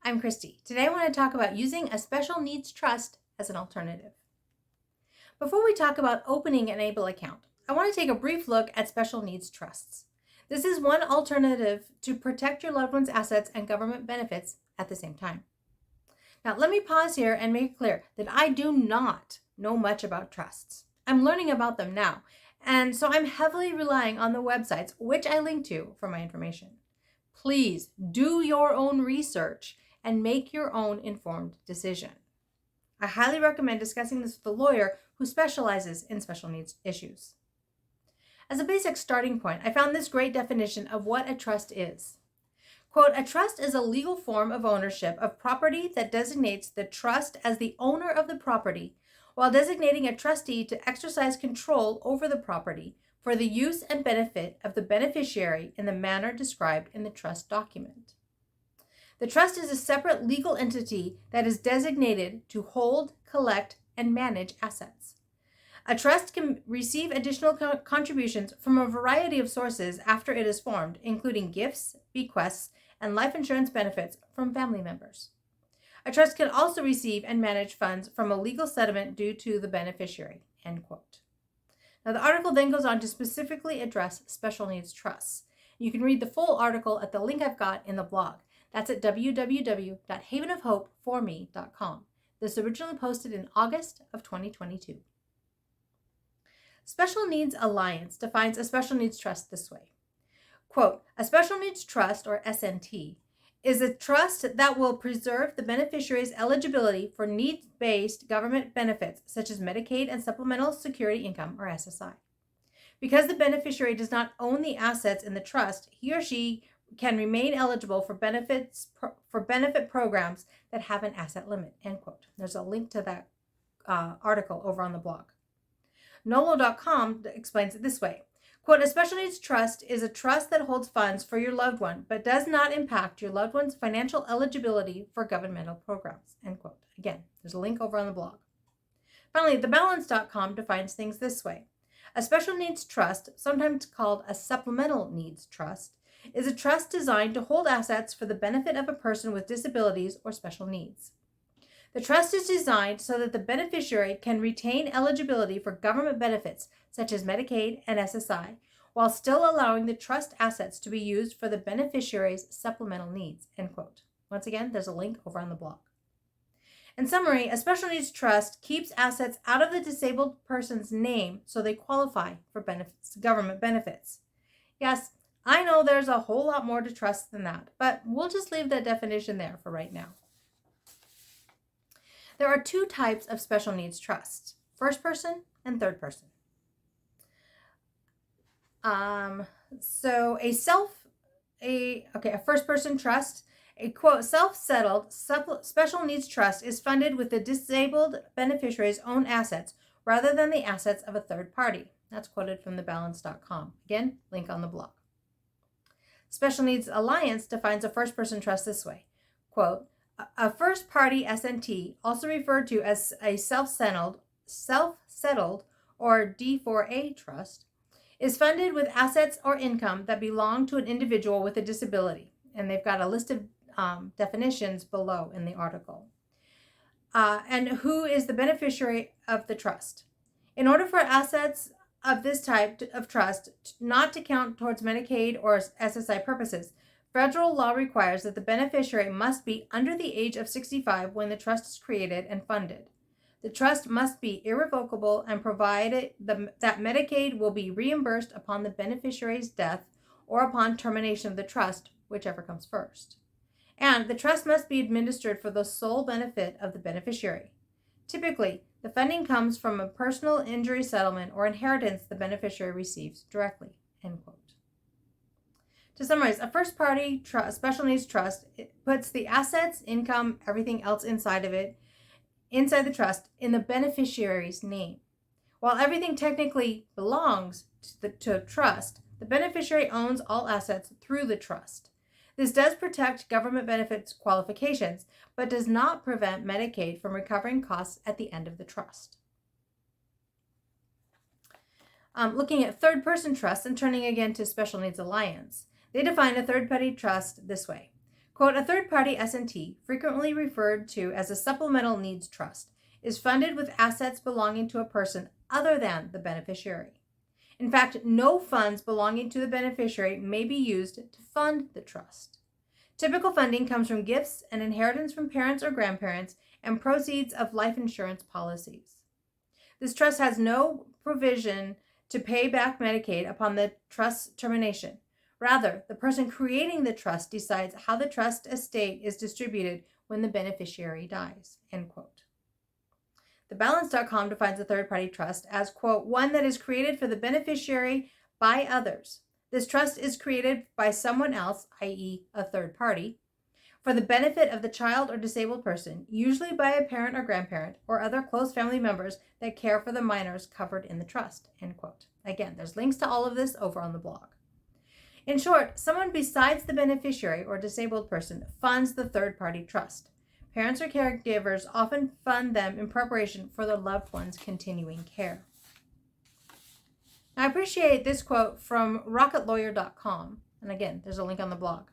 I'm Christy. Today I want to talk about using a special needs trust as an alternative. Before we talk about opening an ABLE account, I want to take a brief look at special needs trusts. This is one alternative to protect your loved one's assets and government benefits at the same time. Now, let me pause here and make it clear that I do not know much about trusts. I'm learning about them now, and so I'm heavily relying on the websites, which I link to for my information. Please do your own research and make your own informed decision. I highly recommend discussing this with a lawyer who specializes in special needs issues. As a basic starting point, I found this great definition of what a trust is. Quote, a trust is a legal form of ownership of property that designates the trust as the owner of the property while designating a trustee to exercise control over the property for the use and benefit of the beneficiary in the manner described in the trust document. The trust is a separate legal entity that is designated to hold, collect, and manage assets. A trust can receive additional contributions from a variety of sources after it is formed, including gifts, bequests, and life insurance benefits from family members. A trust can also receive and manage funds from a legal settlement due to the beneficiary, end quote. Now, the article then goes on to specifically address special needs trusts. You can read the full article at the link I've got in the blog. That's at www.havenofhopeforme.com. This originally posted in August of 2022. Special Needs Alliance defines a special needs trust this way. Quote, a special needs trust, or SNT, is a trust that will preserve the beneficiary's eligibility for needs-based government benefits such as Medicaid and Supplemental Security Income, or SSI. Because the beneficiary does not own the assets in the trust, he or she can remain eligible for benefit programs that have an asset limit, end quote. There's a link to that article over on the blog. Nolo.com explains it this way. Quote, a special needs trust is a trust that holds funds for your loved one, but does not impact your loved one's financial eligibility for governmental programs, end quote. Again, there's a link over on the blog. Finally, thebalance.com defines things this way. A special needs trust, sometimes called a supplemental needs trust, is a trust designed to hold assets for the benefit of a person with disabilities or special needs. The trust is designed so that the beneficiary can retain eligibility for government benefits such as Medicaid and SSI, while still allowing the trust assets to be used for the beneficiary's supplemental needs, end quote. Once again, there's a link over on the blog. In summary, a special needs trust keeps assets out of the disabled person's name so they qualify for government benefits. Yes, I know there's a whole lot more to trust than that, but we'll just leave that definition there for right now. There are two types of special needs trusts, first person and third person. So a first person trust, a quote, self-settled special needs trust is funded with the disabled beneficiary's own assets rather than the assets of a third party. That's quoted from thebalance.com. Again, link on the blog. Special Needs Alliance defines a first person trust this way. Quote, a first party SNT, also referred to as a self-settled or D4A trust, is funded with assets or income that belong to an individual with a disability. And they've got a list of definitions below in the article. And who is the beneficiary of the trust. In order for assets of this type of trust not to count towards Medicaid or SSI purposes, federal law requires that the beneficiary must be under the age of 65 when the trust is created and funded. The trust must be irrevocable and provided that Medicaid will be reimbursed upon the beneficiary's death or upon termination of the trust, whichever comes first. And the trust must be administered for the sole benefit of the beneficiary. Typically, the funding comes from a personal injury settlement or inheritance the beneficiary receives directly, end quote. To summarize, a first party special needs trust, it puts the assets, income, everything else inside the trust in the beneficiary's name. While everything technically belongs to a trust, the beneficiary owns all assets through the trust. This does protect government benefits qualifications, but does not prevent Medicaid from recovering costs at the end of the trust. Looking at third-person trusts and turning again to Special Needs Alliance, they define a third-party trust this way. Quote, a third-party S&T, frequently referred to as a supplemental needs trust, is funded with assets belonging to a person other than the beneficiary. In fact, no funds belonging to the beneficiary may be used to fund the trust. Typical funding comes from gifts and inheritance from parents or grandparents and proceeds of life insurance policies. This trust has no provision to pay back Medicaid upon the trust's termination. Rather, the person creating the trust decides how the trust estate is distributed when the beneficiary dies, end quote. TheBalance.com defines a third-party trust as, quote, one that is created for the beneficiary by others. This trust is created by someone else, i.e. a third party, for the benefit of the child or disabled person, usually by a parent or grandparent or other close family members that care for the minors covered in the trust, end quote. Again, there's links to all of this over on the blog. In short, someone besides the beneficiary or disabled person funds the third-party trust. Parents or caregivers often fund them in preparation for their loved one's continuing care. Now, I appreciate this quote from rocketlawyer.com. And again, there's a link on the blog.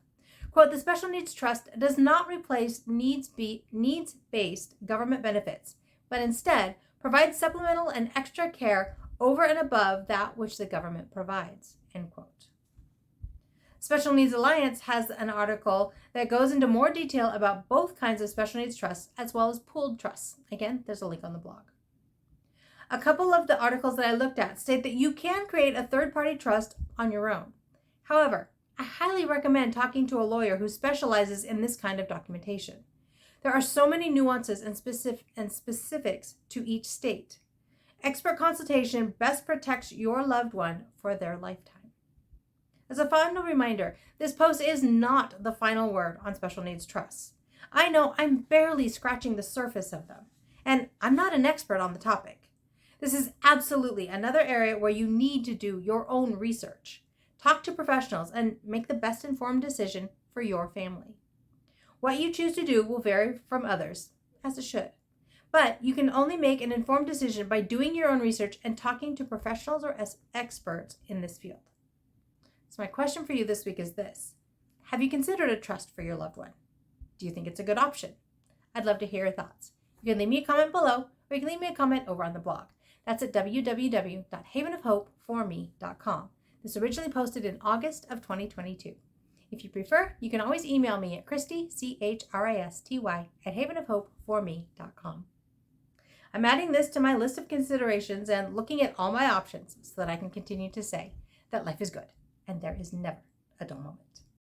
Quote, the Special Needs Trust does not replace needs-based government benefits, but instead provides supplemental and extra care over and above that which the government provides, end quote. Special Needs Alliance has an article that goes into more detail about both kinds of special needs trusts as well as pooled trusts. Again, there's a link on the blog. A couple of the articles that I looked at state that you can create a third-party trust on your own. However, I highly recommend talking to a lawyer who specializes in this kind of documentation. There are so many nuances and specifics to each state. Expert consultation best protects your loved one for their lifetime. As a final reminder, this post is not the final word on special needs trusts. I know I'm barely scratching the surface of them, and I'm not an expert on the topic. This is absolutely another area where you need to do your own research. Talk to professionals and make the best informed decision for your family. What you choose to do will vary from others, as it should. But you can only make an informed decision by doing your own research and talking to professionals or experts in this field. So my question for you this week is this. Have you considered a trust for your loved one? Do you think it's a good option? I'd love to hear your thoughts. You can leave me a comment below, or you can leave me a comment over on the blog. That's at www.havenofhopeforme.com. This originally posted in August of 2022. If you prefer, you can always email me at Christy, CHRISTY, at havenofhopeforme.com. I'm adding this to my list of considerations and looking at all my options so that I can continue to say that life is good and there is never a dull moment.